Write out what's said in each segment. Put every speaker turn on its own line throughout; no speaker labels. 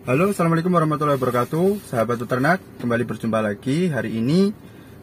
Halo, assalamualaikum warahmatullahi wabarakatuh. Sahabat peternak, kembali berjumpa lagi. Hari ini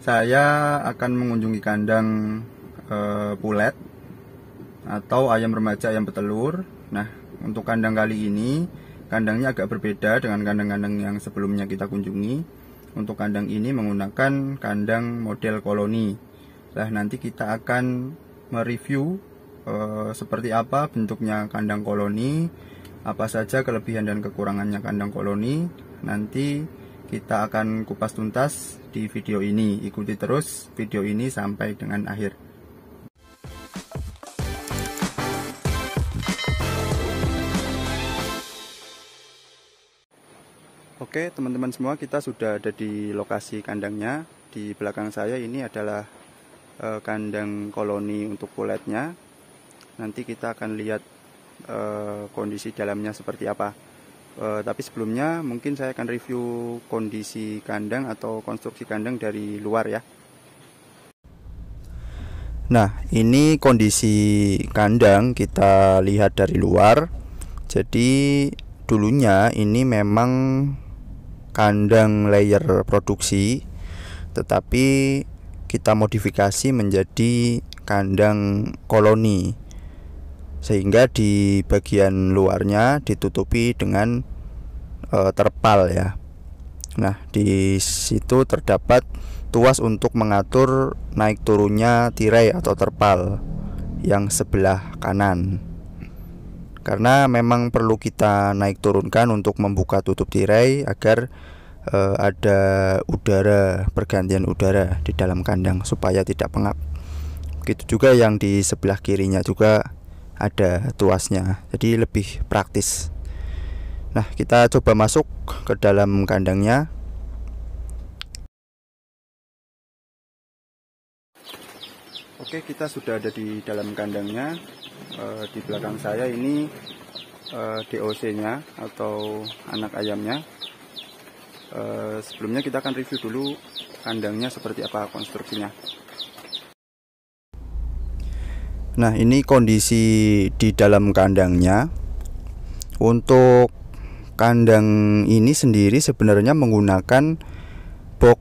saya akan mengunjungi kandang pulet atau ayam remaja, ayam petelur. Nah, untuk kandang kali ini, kandangnya agak berbeda dengan kandang-kandang yang sebelumnya kita kunjungi. Untuk kandang ini menggunakan kandang model koloni. Nah, nanti kita akan mereview seperti apa bentuknya kandang koloni, apa saja kelebihan dan kekurangannya kandang koloni. Nanti kita akan kupas tuntas di video ini. Ikuti terus video ini sampai dengan akhir. Oke teman-teman semua, kita sudah ada di lokasi kandangnya. Di belakang saya ini adalah kandang koloni untuk puletnya. Nanti kita akan lihat kondisi dalamnya seperti apa. Tapi sebelumnya mungkin saya akan review kondisi kandang atau konstruksi kandang dari luar ya. Nah, ini kondisi kandang kita lihat dari luar. Jadi dulunya ini memang kandang layer produksi, tetapi kita modifikasi menjadi kandang koloni, sehingga di bagian luarnya ditutupi dengan terpal ya. Nah, di situ terdapat tuas untuk mengatur naik turunnya tirai atau terpal yang sebelah kanan. Karena memang perlu kita naik turunkan untuk membuka tutup tirai agar ada udara, pergantian udara di dalam kandang supaya tidak pengap. Begitu juga yang di sebelah kirinya juga ada tuasnya, jadi lebih praktis. Nah, kita coba masuk ke dalam kandangnya. Oke, kita sudah ada di dalam kandangnya. Di belakang saya ini DOC-nya atau anak ayamnya. Sebelumnya kita akan review dulu kandangnya seperti apa konstruksinya. Nah, ini kondisi di dalam kandangnya. Untuk kandang ini sendiri sebenarnya menggunakan box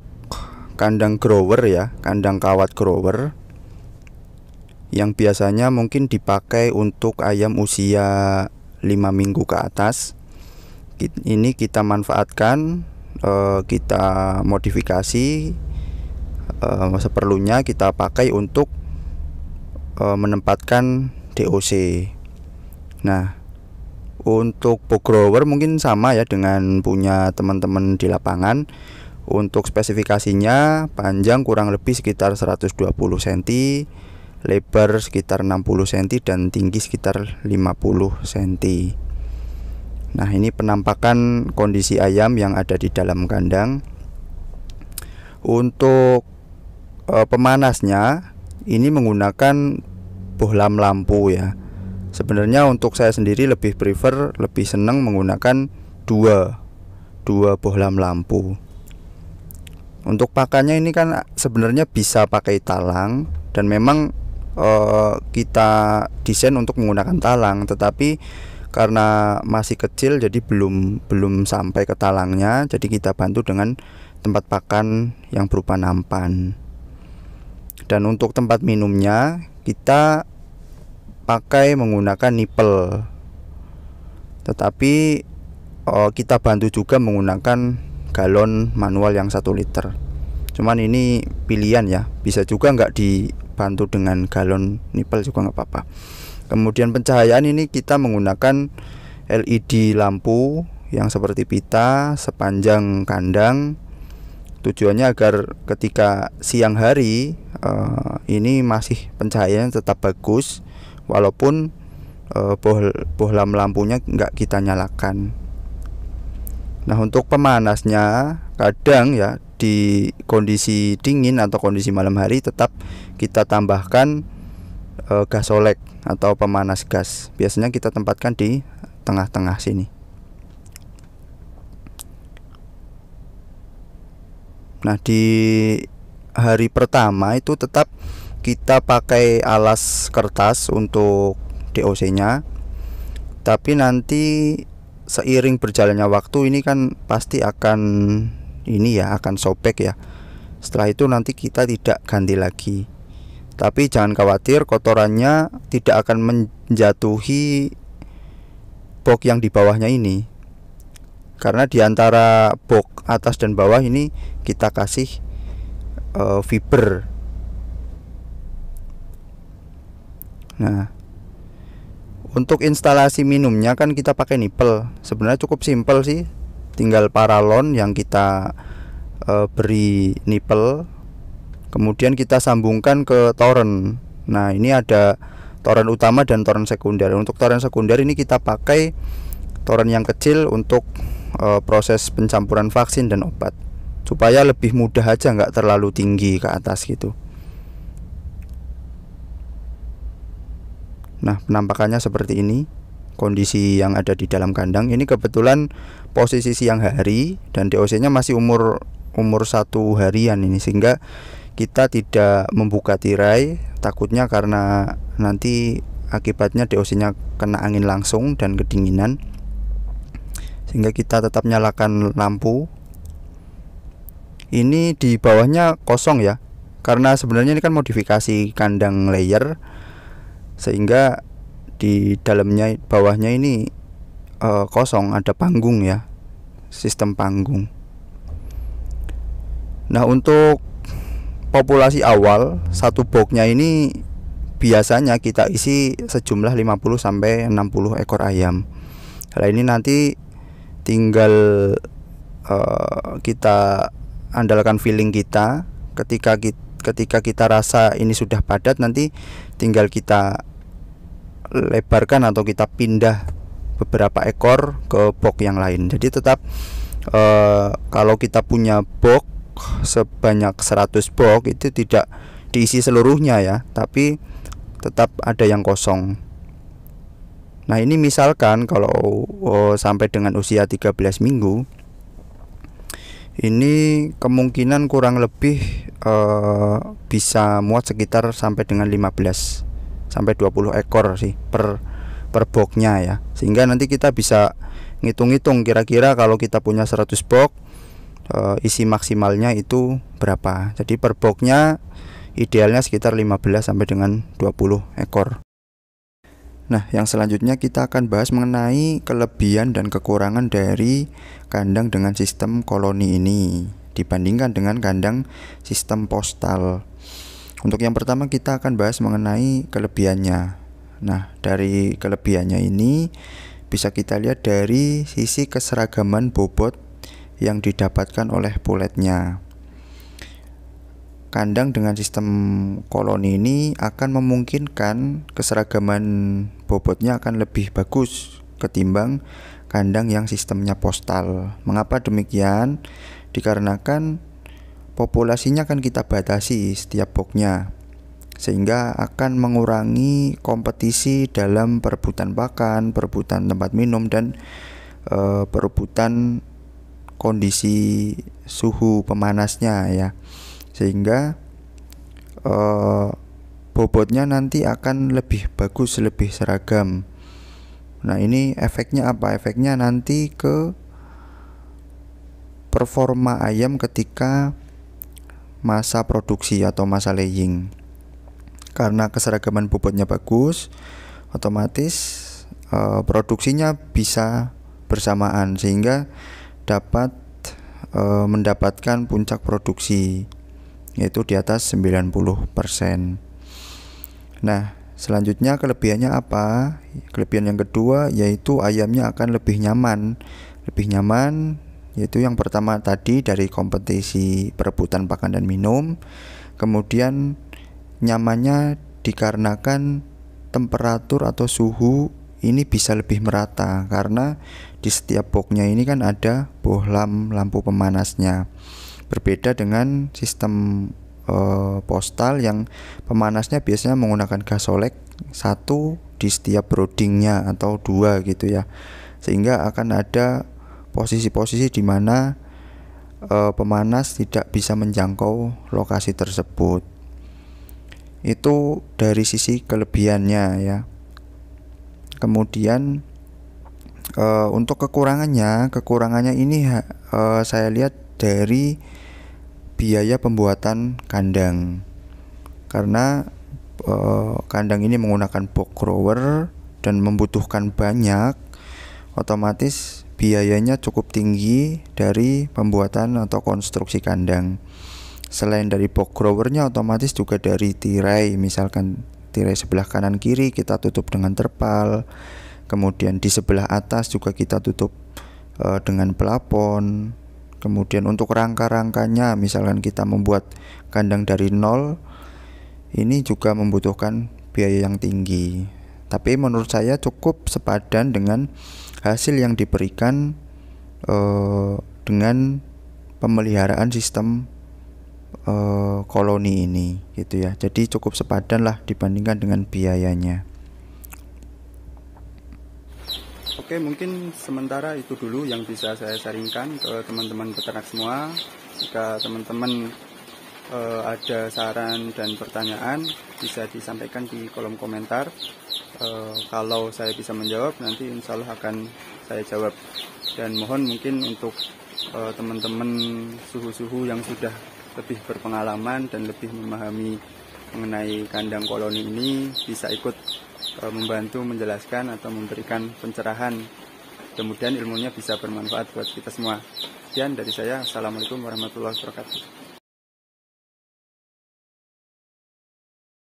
kandang grower ya, kandang kawat grower, yang biasanya mungkin dipakai untuk ayam usia 5 minggu ke atas. Ini kita manfaatkan, kita modifikasi seperlunya, kita pakai untuk menempatkan DOC. Nah, untuk box grower mungkin sama ya dengan punya teman-teman di lapangan. Untuk spesifikasinya, panjang kurang lebih sekitar 120 cm, lebar sekitar 60 cm, dan tinggi sekitar 50 cm. Nah, ini penampakan kondisi ayam yang ada di dalam kandang. Untuk pemanasnya ini menggunakan bohlam lampu ya. Sebenarnya untuk saya sendiri lebih senang menggunakan dua bohlam lampu. Untuk pakannya ini kan sebenarnya bisa pakai talang, dan memang kita desain untuk menggunakan talang, tetapi karena masih kecil jadi belum sampai ke talangnya, jadi kita bantu dengan tempat pakan yang berupa nampan. Dan untuk tempat minumnya kita pakai menggunakan nipel, tetapi kita bantu juga menggunakan galon manual yang 1 liter. Cuman ini pilihan ya, bisa juga nggak dibantu dengan galon nipel juga nggak apa-apa. Kemudian pencahayaan ini kita menggunakan LED lampu yang seperti pita sepanjang kandang. Tujuannya agar ketika siang hari ini masih pencahayaannya tetap bagus, walaupun bohlam lampunya nggak kita nyalakan. Nah, untuk pemanasnya kadang ya di kondisi dingin atau kondisi malam hari tetap kita tambahkan gasolek atau pemanas gas. Biasanya kita tempatkan di tengah-tengah sini. Nah, di hari pertama itu tetap kita pakai alas kertas untuk DOC-nya. Tapi nanti seiring berjalannya waktu ini kan pasti akan akan sobek ya. Setelah itu nanti kita tidak ganti lagi. Tapi jangan khawatir, kotorannya tidak akan menjatuhi box yang di bawahnya ini. Karena di antara box atas dan bawah ini kita kasih fiber. Nah, untuk instalasi minumnya kan kita pakai nipple. Sebenarnya cukup simpel sih. Tinggal paralon yang kita beri nipple, kemudian kita sambungkan ke toren. Nah, ini ada toren utama dan toren sekunder. Untuk toren sekunder ini kita pakai toren yang kecil untuk proses pencampuran vaksin dan obat, supaya lebih mudah aja, nggak terlalu tinggi ke atas gitu. Nah, penampakannya seperti ini kondisi yang ada di dalam kandang. Ini kebetulan posisi siang hari dan DOC-nya masih umur 1 harian ini, sehingga kita tidak membuka tirai, takutnya karena nanti akibatnya DOC-nya kena angin langsung dan kedinginan, sehingga kita tetap nyalakan lampu. Ini di bawahnya kosong ya, karena sebenarnya ini kan modifikasi kandang layer, sehingga di dalamnya bawahnya ini kosong, ada panggung ya, sistem panggung. Nah, untuk populasi awal satu boxnya ini biasanya kita isi sejumlah 50 sampai 60 ekor ayam. Nah, ini nanti tinggal kita andalkan feeling kita. Ketika kita rasa ini sudah padat, nanti tinggal kita lebarkan atau kita pindah beberapa ekor ke box yang lain. Jadi tetap kalau kita punya box sebanyak 100 box itu tidak diisi seluruhnya ya, tapi tetap ada yang kosong. Nah, ini misalkan kalau sampai dengan usia 13 minggu, ini kemungkinan kurang lebih bisa muat sekitar sampai dengan 15 sampai 20 ekor sih per boxnya ya, sehingga nanti kita bisa ngitung-ngitung kira-kira kalau kita punya 100 box isi maksimalnya itu berapa. Jadi per boxnya idealnya sekitar 15 sampai dengan 20 ekor. Nah, yang selanjutnya kita akan bahas mengenai kelebihan dan kekurangan dari kandang dengan sistem koloni ini dibandingkan dengan kandang sistem postal. Untuk yang pertama kita akan bahas mengenai kelebihannya. Nah, dari kelebihannya ini bisa kita lihat dari sisi keseragaman bobot yang didapatkan oleh puletnya. Kandang dengan sistem koloni ini akan memungkinkan keseragaman bobotnya akan lebih bagus ketimbang kandang yang sistemnya postal. Mengapa demikian? Dikarenakan populasinya akan kita batasi setiap boxnya, sehingga akan mengurangi kompetisi dalam perebutan pakan, perebutan tempat minum, dan perebutan kondisi suhu pemanasnya ya, sehingga bobotnya nanti akan lebih bagus, lebih seragam. Nah, ini efeknya apa? Efeknya nanti ke performa ayam ketika masa produksi atau masa laying. Karena keseragaman bobotnya bagus, otomatis produksinya bisa bersamaan, sehingga dapat mendapatkan puncak produksi yaitu di atas 90%. Nah, selanjutnya kelebihannya apa? Kelebihan yang kedua yaitu ayamnya akan lebih nyaman. Lebih nyaman yaitu yang pertama tadi dari kompetisi perebutan pakan dan minum. Kemudian nyamannya dikarenakan temperatur atau suhu ini bisa lebih merata, karena di setiap boxnya ini kan ada bohlam lampu pemanasnya. Berbeda dengan sistem postal yang pemanasnya biasanya menggunakan gas solek satu di setiap broodingnya atau 2 gitu ya, sehingga akan ada posisi-posisi di mana pemanas tidak bisa menjangkau lokasi tersebut. Itu dari sisi kelebihannya ya. Kemudian Untuk kekurangannya ini saya lihat dari biaya pembuatan kandang, karena kandang ini menggunakan box grower dan membutuhkan banyak, otomatis biayanya cukup tinggi dari pembuatan atau konstruksi kandang. Selain dari box growernya, otomatis juga dari tirai, misalkan tirai sebelah kanan kiri kita tutup dengan terpal, kemudian di sebelah atas juga kita tutup dengan plafon. Kemudian untuk rangka-rangkanya, misalkan kita membuat kandang dari nol, ini juga membutuhkan biaya yang tinggi. Tapi menurut saya cukup sepadan dengan hasil yang diberikan dengan pemeliharaan sistem koloni ini, gitu ya. Jadi cukup sepadan lah dibandingkan dengan biayanya. Oke, mungkin sementara itu dulu yang bisa saya sharingkan ke teman-teman peternak semua. Jika teman-teman ada saran dan pertanyaan, bisa disampaikan di kolom komentar. Kalau saya bisa menjawab, nanti insya Allah akan saya jawab. Dan mohon mungkin untuk teman-teman suhu-suhu yang sudah lebih berpengalaman dan lebih memahami mengenai kandang koloni ini, bisa ikut membantu menjelaskan atau memberikan pencerahan. Kemudian ilmunya bisa bermanfaat buat kita semua. Sekian dari saya. Assalamualaikum warahmatullahi wabarakatuh.